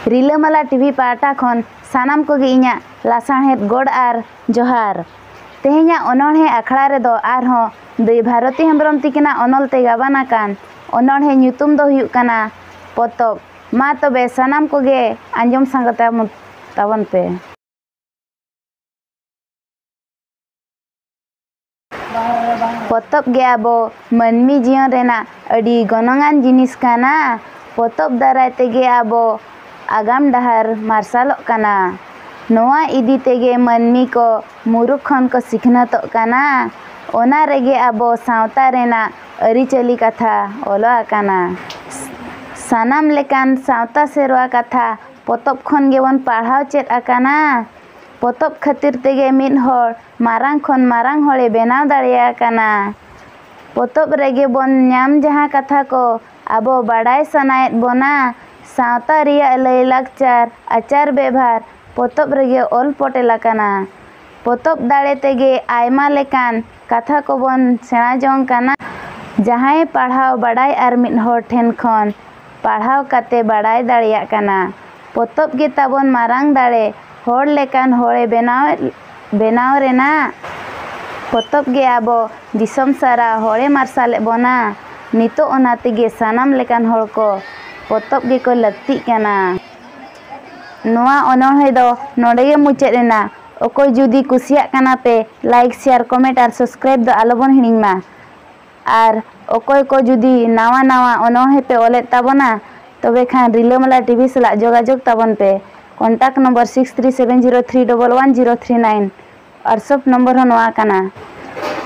रिलामाला TV पाटा खन सानाम कोगे इñा लासाणहेद गोड आर जोहार। तेहेñा अनोढ़े आखड़ा रे दो आरहों दई भारती हेम्ब्रम तिकिना अनलते गाबाना कान अनोढ़े ᱧᱩᱛᱩᱢ दो हुयुग काना पतब। मा तबे सानाम कोगे आंजम सांगता ताबन पे। पतब गे आबो मानमी जीवन रेना अडी गनंगान जिनिस काना। पतब दाराय तेगे आबो आगाम डहार मार्सालोग काना। नोआ इदी तेगे मानमी को मुरुख खन को सिखनातोग काना। ओना रेगे आबो सावता रेना अरिचली कथा ओलो आकाना। सानाम लेकान सावता सेरवा कथा पतब खन गेवन पढ़ाव चेद आकाना। पतब खातिर तेगे मिद हर मारांग खन मारांग हरे बेनाव दाड़ेया काना। पतब रेगे बन ᱧᱟᱢ जहाँ कथा को आबो बाड़ाय सनायेद बोना। सावता रिया लय लाकचार आचार व्यवहार पतब रेगे ओल पटेला काना। पतब दाड़े तेगे आयमा लेकान कथा को बन सेणा जोंग काना। जहाँ पढ़ाव बाड़ाय आर मिद हर ठेन खन पढ़ाव काते बाड़ाय दाड़ेया काना। पतब गे ताबन मारांग दाड़े हर लेकान हरे बेनाव रेना। पतब गे आबो दिसम सारा हरे मार्साले बोना। नितो ओना तेगे सानाम लेकान हर को पतब गे को लक्ति काना। नोआ अनोढ़े दो नोडेगे मुचाद एना। ओकोय जुदी कुसियाग काना पे लाइक शेयर कमेंट और सब्सक्राइब दो आलोबन हिड़िंगमा। और ओकोय को जुदी नावा नावा अनोढ़े पे ओलेद ताबना तबे खान रिलामाला टीवी सला जोगाजोग ताबन पे। कॉन्टैक्ट नंबर 6370311039 व्हाट्सएप नंबर नोआ काना।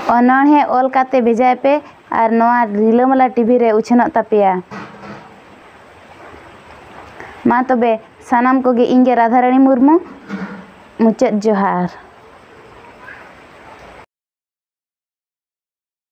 अनोढ़े ओल काते भेजाय पे और नोआ रिलामाला टीवी रे उछनोग तापेया। मा तबे सानाम कोगे इंगे राधारानी मुर्मू मुचाद जोहार।